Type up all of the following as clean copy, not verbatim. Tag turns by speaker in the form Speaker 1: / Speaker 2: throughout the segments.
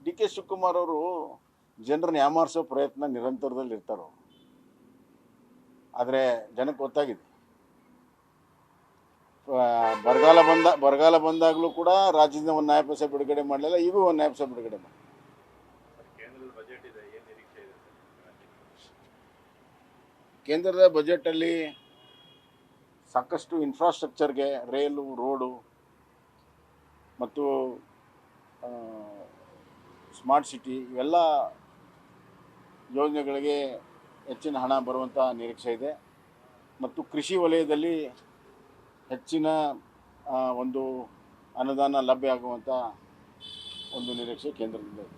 Speaker 1: D K Shivakumar ಅವರು ಜನರನ್ನ ಯಾಮಾರಿಸೋ ಪ್ರಯತ್ನ ನಿರಂತರದಲ್ಲಿ ಇರ್ತಾರೋ, ಆದರೆ ಜನಕ್ಕೆ ಗೊತ್ತಾಗಿದೆ. ಬರಗಾಲ ಬಂದಾಗಲೂ ಕೂಡ ರಾಜ್ಯದಿಂದ ಒಂದು ನ್ಯಾಯ ಪೈಸೆ ಬಿಡುಗಡೆ ಮಾಡಲಿಲ್ಲ, ಈಗೂ ಒಂದು ನ್ಯಾಯ ಪೈಸೆ ಬಿಡುಗಡೆ ಮಾಡಿ. ಕೇಂದ್ರದ ಬಜೆಟಲ್ಲಿ ಸಾಕಷ್ಟು ಇನ್ಫ್ರಾಸ್ಟ್ರಕ್ಚರ್ಗೆ, ರೈಲು, ರೋಡು ಮತ್ತು ಸ್ಮಾರ್ಟ್ ಸಿಟಿ ಇವೆಲ್ಲ ಯೋಜನೆಗಳಿಗೆ ಹೆಚ್ಚಿನ ಹಣ ಬರುವಂಥ ನಿರೀಕ್ಷೆ ಇದೆ. ಮತ್ತು ಕೃಷಿ ವಲಯದಲ್ಲಿ ಹೆಚ್ಚಿನ ಒಂದು ಅನುದಾನ ಲಭ್ಯ ಆಗುವಂಥ ಒಂದು ನಿರೀಕ್ಷೆ ಕೇಂದ್ರದಿಂದ ಇದೆ.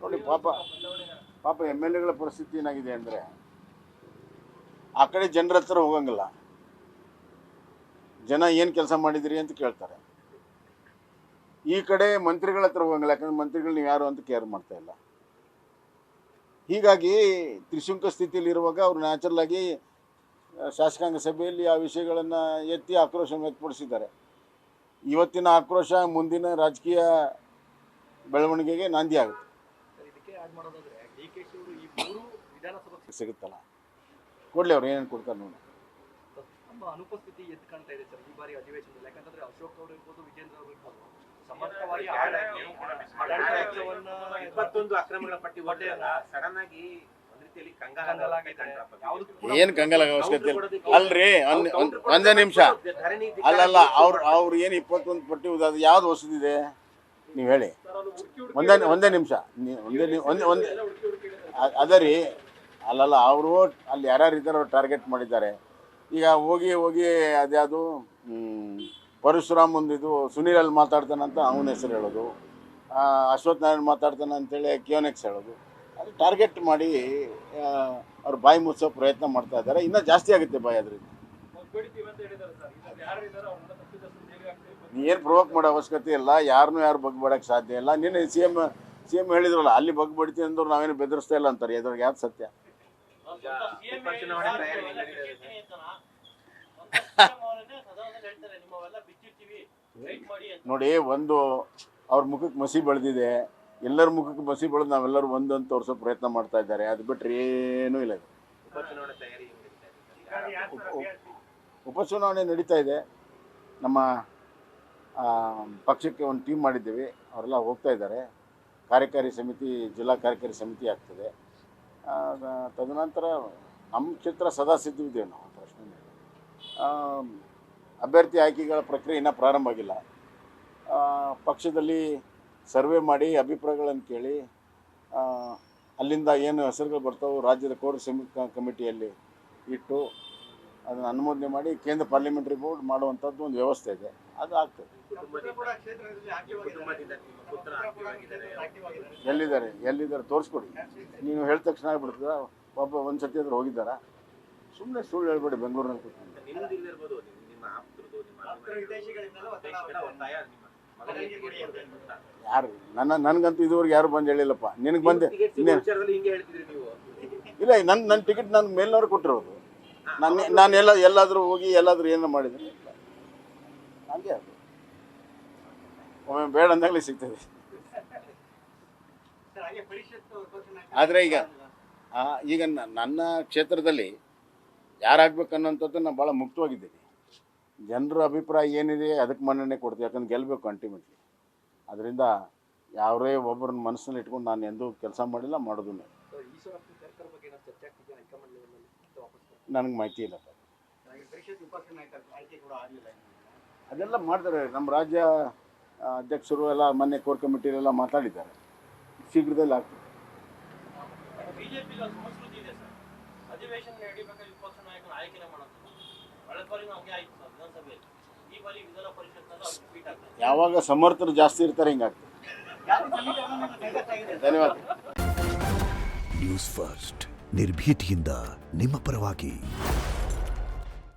Speaker 1: ನೋಡಿ ಪಾಪ ಎಮ್ ಎಲ್ ಎಗಳ ಪರಿಸ್ಥಿತಿ ಏನಾಗಿದೆ ಅಂದರೆ, ಆ ಕಡೆ ಜನರ ಹತ್ರ ಹೋಗಂಗಿಲ್ಲ, ಜನ ಏನು ಕೆಲಸ ಮಾಡಿದಿರಿ ಅಂತ ಕೇಳ್ತಾರೆ. ಈ ಕಡೆ ಮಂತ್ರಿಗಳ ಹತ್ರ ಹೋಗಂಗಿಲ್ಲ, ಯಾಕಂದ್ರೆ ಮಂತ್ರಿಗಳು ನೀವು ಯಾರು ಅಂತ ಕೇರ್ ಮಾಡ್ತಾ ಇಲ್ಲ. ಹೀಗಾಗಿ ತ್ರಿಶಂಕು ಸ್ಥಿತಿಯಲ್ಲಿ ಇರುವಾಗ ಅವರು ನ್ಯಾಚುರಲ್ ಆಗಿ ಶಾಸಕಾಂಗ ಸಭೆಯಲ್ಲಿ ಆ ವಿಷಯಗಳನ್ನು ಎತ್ತಿ ಆಕ್ರೋಶ ವ್ಯಕ್ತಪಡಿಸಿದ್ದಾರೆ. ಇವತ್ತಿನ ಆಕ್ರೋಶ ಮುಂದಿನ ರಾಜಕೀಯ ಬೆಳವಣಿಗೆಗೆ ನಾಂದಿ ಆಗುತ್ತೆ. ಸಿಗುತ್ತಲ್ಲ, ಕೊಡ್ಲಿ, ಅವ್ರು ಏನೇನು ಕೊಡ್ತಾರೆ ನೋಡಿ.
Speaker 2: ಅನುಪಸ್ಥಿತಿ ಎದ್ದು ಕಾಣ್ತಾ ಇದೆ ಸರ್ ಈ ಬಾರಿ ಅಧಿವೇಶನದಲ್ಲಿ. ಯಾಕಂದ್ರೆ ಅಶೋಕ್ ಅವರು ಇರ್ಬೋದು, ವಿಜೇಂದ್ರ ಅವರು ಇರ್ಬೋದು,
Speaker 1: ಏನು ಕಂಗಾಲ ಅವಶ್ಯಕತೆ ಅಲ್ರಿ. ಒಂದೇ ನಿಮಿಷ, ಅಲ್ಲಲ್ಲ, ಅವ್ರು ಏನು 21 ಪಟ್ಟಿ ಅದು ಯಾವ್ದು ಹೊಸದಿದೆ ನೀವು ಹೇಳಿ. ಒಂದೇ ನಿಮಿಷ, ಒಂದೇ ಅದೇ ರೀ. ಅಲ್ಲಲ್ಲ, ಅವರು ಅಲ್ಲಿ ಯಾರ್ಯಾರು ಇದ್ದಾರೆ ಅವ್ರು ಟಾರ್ಗೆಟ್ ಮಾಡಿದ್ದಾರೆ. ಈಗ ಹೋಗಿ ಅದ್ಯಾವುದು ಪರಶುರಾಮ್ ಒಂದಿದು ಸುನೀಲ್ ಅಲ್ಲಿ ಮಾತಾಡ್ತಾನಂತ ಅವನ ಹೆಸರು ಹೇಳೋದು, ಅಶ್ವಥ್ ನಾರಾಯಣ್ ಮಾತಾಡ್ತಾನೆ ಅಂತೇಳಿ ಕ್ಯೋನೆಕ್ಸ್ ಹೇಳೋದು, ಅದು ಟಾರ್ಗೆಟ್ ಮಾಡಿ ಅವ್ರು ಬಾಯಿ ಮುಚ್ಚೋ ಪ್ರಯತ್ನ ಮಾಡ್ತಾ ಇದ್ದಾರೆ. ಇನ್ನೂ ಜಾಸ್ತಿ ಆಗುತ್ತೆ ಬಾಯಿ ಅದರಿಂದ. ಏನು ಪ್ರವೋಕ್ ಮಾಡೋ ಅವಶ್ಯಕತೆ ಇಲ್ಲ, ಯಾರನ್ನೂ ಯಾರು ಬಗ್ಬೇಡಕ್ಕೆ ಸಾಧ್ಯ ಇಲ್ಲ. ನಿನ್ನೆ ಸಿ ಎಮ್ ಹೇಳಿದ್ರಲ್ಲ, ಅಲ್ಲಿ ಬಗ್ಬಡ್ತೀವಿ ಅಂದ್ರು ನಾವೇನು ಬೆದರಿಸ್ತಾ ಇಲ್ಲ ಅಂತಾರೆ. ಇದ್ರಾಗ ಯಾವ್ದು ಸತ್ಯ? ನೋಡಿ, ಒಂದು ಅವ್ರ ಮುಖಕ್ಕೆ ಮಸಿ ಬೆಳೆದಿದೆ, ಎಲ್ಲರ ಮುಖಕ್ಕೆ ಮಸಿ ಬೆಳೆದು ನಾವೆಲ್ಲರೂ ಒಂದು ಅಂತ ತೋರಿಸೋ ಪ್ರಯತ್ನ ಮಾಡ್ತಾ ಇದ್ದಾರೆ. ಅದು ಬಿಟ್ಟರೆ ಏನೂ ಇಲ್ಲ. ಉಪಚುನಾವಣೆ ನಡೀತಾ ಇದೆ. ನಮ್ಮ ಪಕ್ಷಕ್ಕೆ ಒಂದು ಟೀಮ್ ಮಾಡಿದ್ದೀವಿ, ಅವರೆಲ್ಲ ಹೋಗ್ತಾ ಇದ್ದಾರೆ. ಕಾರ್ಯಕಾರಿ ಸಮಿತಿ, ಜಿಲ್ಲಾ ಕಾರ್ಯಕಾರಿ ಸಮಿತಿ ಆಗ್ತದೆ. ತದನಂತರ ನಮ್ಮ ಕ್ಷೇತ್ರ ಸದಾ ಸಿದ್ಧವಿದ್ದೇವೆ ನಾವು, ಪ್ರಶ್ನೆ. ಅಭ್ಯರ್ಥಿ ಆಯ್ಕೆಗಳ ಪ್ರಕ್ರಿಯೆ ಇನ್ನೂ ಪ್ರಾರಂಭ ಆಗಿಲ್ಲ. ಪಕ್ಷದಲ್ಲಿ ಸರ್ವೆ ಮಾಡಿ ಅಭಿಪ್ರಾಯಗಳನ್ನು ಕೇಳಿ ಅಲ್ಲಿಂದ ಏನು ಹೆಸರುಗಳು ಬರ್ತಾವೆ ರಾಜ್ಯದ ಕೋರ್ ಕಮಿಟಿಯಲ್ಲಿ ಇಟ್ಟು ಅದನ್ನು ಅನುಮೋದನೆ ಮಾಡಿ ಕೇಂದ್ರ ಪಾರ್ಲಿಮೆಂಟ್ರಿ ಬೋರ್ಡ್ ಮಾಡುವಂಥದ್ದು ಒಂದು ವ್ಯವಸ್ಥೆ ಇದೆ, ಅದು ಆಗ್ತದೆ. ಎಲ್ಲಿದ್ದಾರೆ ತೋರಿಸ್ಕೊಡಿ. ನೀವು ಹೇಳಿದ ತಕ್ಷಣ ಆಗ್ಬಿಡ್ತದ? ಒಬ್ಬ ಒಂದು ಸತಿ ಆದ್ರೂ ಹೋಗಿದ್ದಾರಾ? ಸುಮ್ಮನೆ ಸುಳ್ಳು ಹೇಳ್ಬೇಡಿ. ಬೆಂಗಳೂರಿನಲ್ಲಿ ಕೂತ್ಕೊಂಡು ಯಾರು ನನಗಂತೂ ಇದುವರೆಗೆ ಯಾರು ಬಂದು ಹೇಳಿಲ್ಲಪ್ಪ. ನಿನಗೆ ಬಂದೆ ಇಲ್ಲ, ನನ್ನ ಟಿಕೆಟ್ ನನ್ನ ಮೇಲ್ನವ್ರು ಕೊಟ್ಟಿರೋದು. ನಾನು ಎಲ್ಲಾದರೂ ಹೋಗಿ ಎಲ್ಲಾದರೂ ಏನೋ ಮಾಡಿದ್ದೀನಿ, ಹಾಗೆ ಅದು ಒಮ್ಮೆ ಬೇಡ ಅಂದಾಗಲೇ ಸಿಗ್ತದೆ. ಆದರೆ ಈಗ ನನ್ನ ಕ್ಷೇತ್ರದಲ್ಲಿ ಯಾರಾಗಬೇಕನ್ನೋಂಥದ್ದು ನಾನು ಭಾಳ ಮುಕ್ತವಾಗಿದ್ದೀನಿ. ಜನರ ಅಭಿಪ್ರಾಯ ಏನಿದೆ ಅದಕ್ಕೆ ಮನ್ನಣೆ ಕೊಡ್ತೀವಿ, ಯಾಕಂದ್ರೆ ಗೆಲ್ಲಬೇಕು ಅಲ್ಟಿಮೇಟ್ಲಿ. ಅದರಿಂದ ಯಾರೇ ಒಬ್ಬರನ್ನ ಮನಸ್ಸಲ್ಲಿ ಇಟ್ಕೊಂಡು ನಾನು ಎಂದೂ ಕೆಲಸ ಮಾಡಿಲ್ಲ, ಮಾಡೋದು ನನಗೆ ಮಾಹಿತಿ ಇಲ್ಲ. ಅದೆಲ್ಲ ಮಾಡ್ತಾರೆ. ನಮ್ಮ ರಾಜ್ಯ ಅಧ್ಯಕ್ಷರು ಎಲ್ಲ ಮೊನ್ನೆ ಕೋರ್ ಕಮಿಟಿಯಲ್ಲೆಲ್ಲ ಮಾತಾಡಿದ್ದಾರೆ, ಶೀಘ್ರದಲ್ಲಿ ಆಗ್ತದೆ. ಯಾವಾಗ ಸಮರ್ಥರು ಜಾಸ್ತಿ ಇರ್ತಾರೆ ಹಿಂಗಾಗ್ತದೆ. ಧನ್ಯವಾದ.
Speaker 3: ನ್ಯೂಸ್ ಫಸ್ಟ್, ನಿರ್ಭೀತಿಯಿಂದ ನಿಮ್ಮ ಪರವಾಗಿ.